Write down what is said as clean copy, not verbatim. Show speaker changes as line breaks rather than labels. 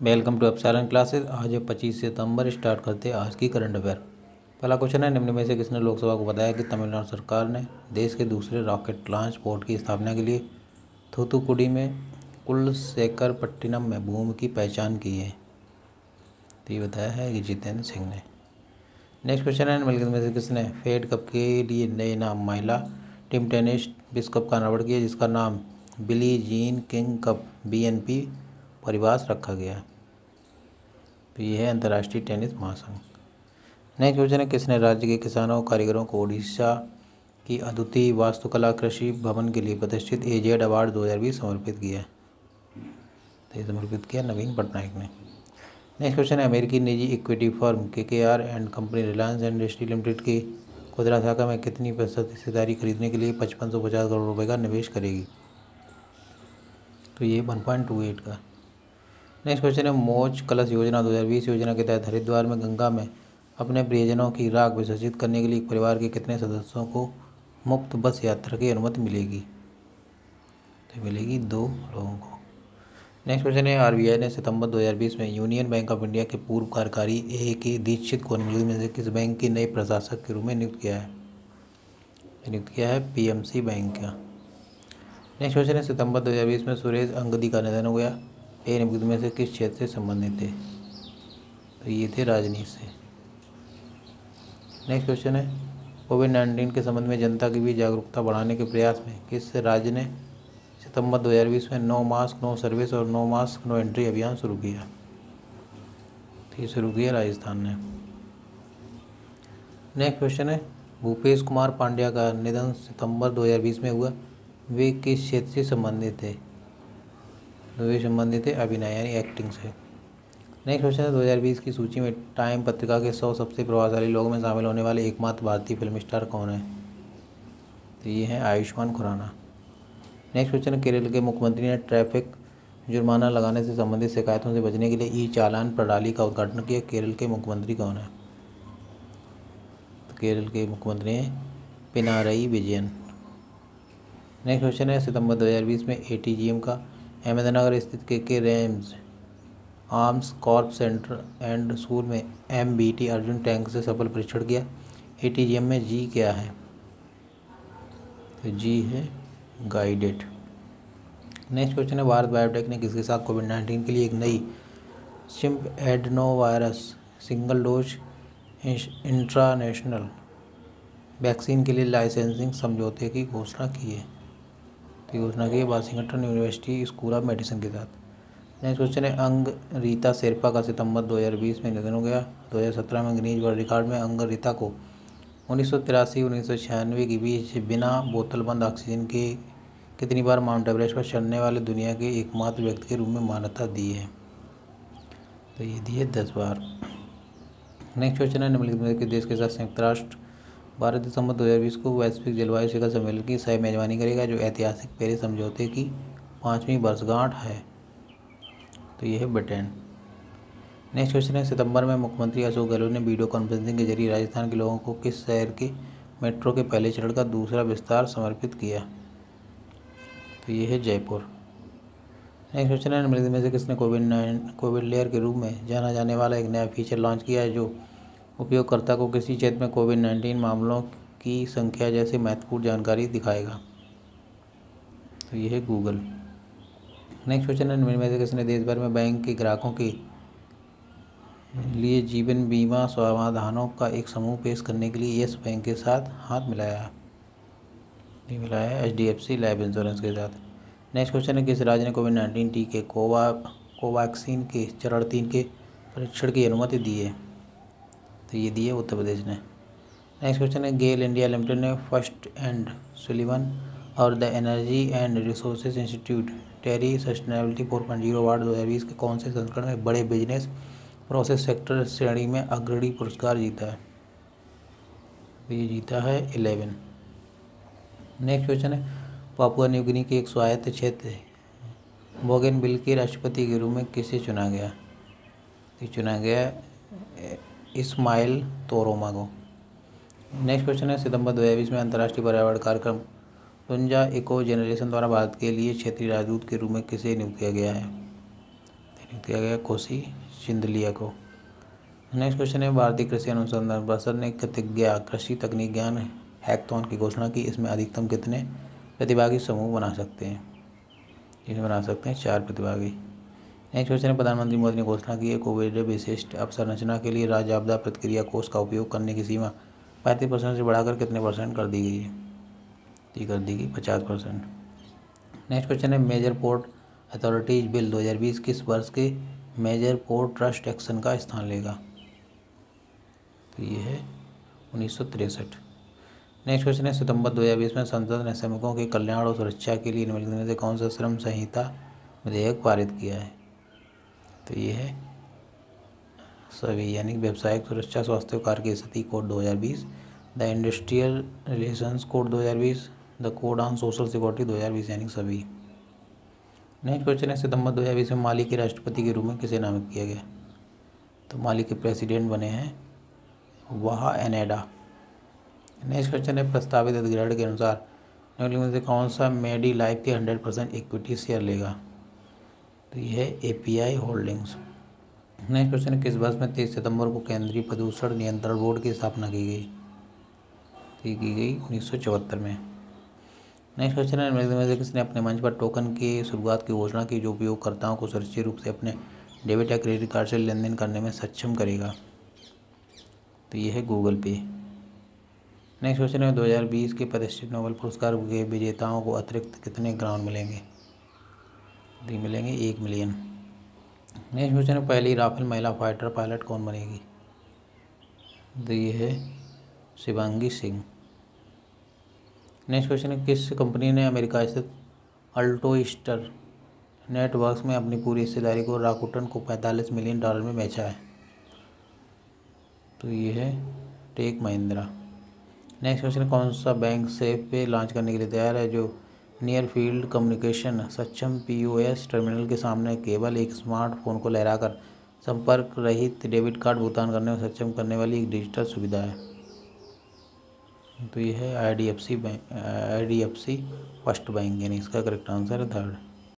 Welcome to epsilon classes. आज है 25 सितंबर। Start करते हैं आज की करंट अफेयर। पहला क्वेश्चन है, निम्न में से किसने लोकसभा को बताया कि तमिलनाडु सरकार ने देश के दूसरे रॉकेट लॉन्च पोर्ट की स्थापना के लिए थूथुकुडी में कुलशेखरपट्टिनम में भूमि की पहचान की है? तो ये बताया है कि जितेंद्र सिंह ने। नेक्स्ट क्वेश्चन है, निम्नलिखित में से किसने फेड कप के लिए नए नाम महिला टीम टेनिस विश्व कप का अनावरण किया, जिसका नाम Billie Jean King cup BNP परिवास रखा गया? तो ये है अंतर्राष्ट्रीय टेनिस महासंघ। नेक्स्ट क्वेश्चन है, किसने राज्य के किसानों कारीगरों को उड़ीसा की अद्वितीय वास्तुकला कृषि भवन के लिए प्रतिष्ठित AZ अवार्ड 2020 समर्पित किया? तो ये समर्पित किया नवीन पटनायक ने। नेक्स्ट क्वेश्चन है, अमेरिकी निजी equity firm KKR and company Reliance industry limited की खुदरा शाखा में कितनी प्रतिशत हिस्सेदारी खरीदने के लिए 5550 करोड़ रुपये का निवेश करेगी? तो ये 1.28 का। नेक्स्ट क्वेश्चन है, मोच कलश योजना 2020 योजना के तहत हरिद्वार में गंगा में अपने प्रियजनों की राख विसर्जित करने के लिए परिवार के कितने सदस्यों को मुफ्त बस यात्रा की अनुमति मिलेगी? तो मिलेगी 2 लोगों को। नेक्स्ट क्वेश्चन है, RBI ने सितंबर 2020 में यूनियन बैंक ऑफ इंडिया के पूर्व कार्यकारी AK दीक्षित को निम्नलिखित में से किस बैंक के नए प्रशासक के रूप में नियुक्त किया है? नियुक्त किया है PMC बैंक का। नेक्स्ट क्वेश्चन है, सितंबर 2020 में सुरेश अंगदी का निधन हो गया। ये निम्नलिखित में से किस क्षेत्र से संबंधित थे? तो ये थे राजनीति से। नेक्स्ट क्वेश्चन है, कोविड-19 के संबंध में जनता की भी जागरूकता बढ़ाने के प्रयास में किस राज्य ने सितंबर 2020 में नो मास्क नो सर्विस और नो मास्क नो एंट्री अभियान शुरू किया? तो ये शुरू किया राजस्थान ने। नेक्स्ट क्वेश्चन है, भूपेश कुमार पांड्या का निधन सितंबर 2020 में हुआ। वे किस क्षेत्र से संबंधित थे? तो वे संबंधित थे अभिनय यानी एक्टिंग से। नेक्स्ट क्वेश्चन है, 2020 की सूची में टाइम पत्रिका के 100 सबसे प्रभावशाली लोगों में शामिल होने वाले एकमात्र भारतीय फिल्म स्टार कौन है? तो ये है आयुष्मान खुराना। नेक्स्ट क्वेश्चन है, केरल के मुख्यमंत्री ने ट्रैफिक जुर्माना लगाने से संबंधित शिकायतों से बचने के लिए चालान प्रणाली का उद्घाटन किया। केरल के मुख्यमंत्री कौन है? तो केरल के मुख्यमंत्री हैं पिनारई विजयन। नेक्स्ट क्वेश्चन है, सितंबर 2020 में ATGM का अहमदनगर स्थित KK range arms Corp centre and school में MBT अर्जुन टैंक से सफल परीक्षण किया। ATGM में G क्या है? तो G है गाइडेड। नेक्स्ट क्वेश्चन है, भारत बायोटेक ने किसके साथ कोविड-19 के लिए एक नई चिम्प एडनोवायरस सिंगल डोज इंट्रानेशनल वैक्सीन के लिए लाइसेंसिंग समझौते की घोषणा की है? तो घोषणा की है Washington university school of medicine के साथ। नेक्स्ट क्वेश्चन है, अंग रीता शेरपा का सितंबर 2020 में निधन हो गया। 2017 में गिनीज वर्ल्ड रिकॉर्ड में अंग रीता को 1983-1996 के बीच बिना बोतलबंद ऑक्सीजन के कितनी बार माउंट एवरेस्ट पर चढ़ने वाले दुनिया के एकमात्र व्यक्ति के रूप में मान्यता दी है? तो ये दी है 10 बार। नेक्स्ट क्वेश्चन है, निम्नलिखित के देश के साथ संयुक्त राष्ट्र 12 दिसंबर 2020 को वैश्विक जलवायु शिखर सम्मेलन की सह मेजबानी करेगा, जो ऐतिहासिक पेरिस समझौते की 5वीं वर्षगांठ है? तो ये है ब्रिटेन। नेक्स्ट क्वेश्चन है, सितंबर में मुख्यमंत्री अशोक गहलोत ने वीडियो कॉन्फ्रेंसिंग के जरिए राजस्थान के लोगों को किस शहर के मेट्रो के पहले चरण का दूसरा विस्तार समर्पित किया? तो ये है जयपुर। नेक्स्ट क्वेश्चन है, निम्नलिखित में से किसने कोविड लेयर के रूप में जाना जाने वाला एक नया फीचर लॉन्च किया है, जो उपयोगकर्ता को किसी क्षेत्र में कोविड-19 मामलों की संख्या जैसे महत्वपूर्ण जानकारी दिखाएगा? तो ये है गूगल। नेक्स्ट क्वेश्चन है, निम्न में से किसने देश भर में बैंक के ग्राहकों के लिए जीवन बीमा समाधानों का एक समूह पेश करने के लिए येस बैंक के साथ हाथ मिलाया है? ये मिलाया है HDFC लाइफ इंश्योरेंस के साथ। नेक्स्ट क्वेश्चन है, किस राज्य ने कोविड-19 टीके कोवैक्सीन के चरण 3 के परीक्षण की अनुमति दी है? तो ये दी है उत्तर प्रदेश ने। नेक्स्ट क्वेश्चन है, गेल इंडिया लिमिटेड ने फर्स्ट एंड सुलिवन और the energy and resources institute TERI sustainability 4.0 award 2020 के कौन से संस्करण में बड़े बिजनेस प्रोसेस सेक्टर श्रेणी में अग्रणी पुरस्कार जीता है? तो ये जीता है 11। नेक्स्ट क्वेश्चन है, पापुआ न्यू गिनी के एक स्वायत्त क्षेत्र बोगनविल के राष्ट्रपति के रूप में किसे चुना गया? तो चुना गया इस्माइल तोरोमा को। नेक्स्ट क्वेश्चन है, सितंबर 2020 में अंतर्राष्ट्रीय पर्यावरण कार्यक्रम तुंजा इको जेनरेशन द्वारा भारत के लिए क्षेत्रीय राजदूत के रूप में किसे नियुक्त किया गया है? नियुक्त किया गया कोसी चिंदलिया को। नेक्स्ट क्वेश्चन है, भारतीय कृषि अनुसंधान परिषद ने कृषि तकनीक ज्ञान हैकथॉन की घोषणा की। इसमें अधिकतम कितने प्रतिभागी समूह बना सकते हैं? इसमें बना सकते हैं 4 प्रतिभागी। नेक्स्ट क्वेश्चन है, प्रधानमंत्री मोदी ने घोषणा की है कोविड विशिष्ट अवसंरचना के लिए राज्य आपदा प्रतिक्रिया कोष का उपयोग करने की सीमा 35% से बढ़ाकर कितने % कर दी गई है? ये कर दी गई 50%। नेक्स्ट क्वेश्चन है, मेजर पोर्ट अथॉरिटीज बिल 2020 किस वर्ष के मेजर पोर्ट ट्रस्ट एक्शन का स्थान लेगा? तो ये है 1963। नेक्स्ट क्वेश्चन है, सितंबर 2020 में संसद ने श्रमिकों के कल्याण और सुरक्षा के लिए निम्नलिखित में से कौन सा श्रम संहिता विधेयक पारित किया है? तो ये है सभी, यानी व्यावसायिक सुरक्षा, स्वास्थ्य कार्य स्थिति code 2020, the industrial relations code 2020, the code on social security 2020, यानी सभी। नेक्स्ट क्वेश्चन है, सितंबर 2020 में माली के राष्ट्रपति के रूप में किसे नामित किया गया? तो माली के प्रेसिडेंट बने हैं वाहा एनेडा। नेक्स्ट क्वेश्चन है, प्रस्तावित अधिग्रहण के अनुसार निम्नलिखित में से कौन सा मेडी लाइफ के 100% इक्विटी शेयर लेगा? तो यह है एपीआई होल्डिंग्स। नेक्स्ट क्वेश्चन है, किस वर्ष में 23 सितंबर को केंद्रीय प्रदूषण नियंत्रण बोर्ड की स्थापना की गई? तो की गई 1974 में। नेक्स्ट क्वेश्चन है, निम्नलिखित में से किसने अपने मंच पर टोकन की शुरुआत की घोषणा की जो उपयोगकर्ताओं को सुरक्षित रूप से अपने डेबिट या क्रेडिट कार्ड से लेन देन करने में सक्षम करेगा? तो ये है गूगल पे। नेक्स्ट क्वेश्चन है, 2020 के प्रतिष्ठित नोबेल पुरस्कार के विजेताओं को अतिरिक्त कितने ग्रांट मिलेंगे? तो मिलेंगे 1 मिलियन। नेक्स्ट क्वेश्चन है, पहली राफेल महिला फाइटर पायलट कौन बनेगी? तो ये है शिवांगी सिंह। नेक्स्ट क्वेश्चन है, किस कंपनी ने अमेरिका स्थित अल्टोइस्टर नेटवर्क्स में अपनी पूरी हिस्सेदारी को राकुटन को $45 मिलियन में बेचा है? तो ये है टेक महिंद्रा। नेक्स्ट क्वेश्चन, कौन सा बैंक सेफ पे लॉन्च करने के लिए तैयार है जो नियर फील्ड कम्युनिकेशन सक्षम पीओएस टर्मिनल के सामने केवल एक स्मार्टफोन को लहराकर संपर्क रहित डेबिट कार्ड भुगतान करने में सक्षम करने वाली एक डिजिटल सुविधा है? तो ये है आईडीएफसी फर्स्ट बैंक, यानी इसका करेक्ट आंसर है 3rd।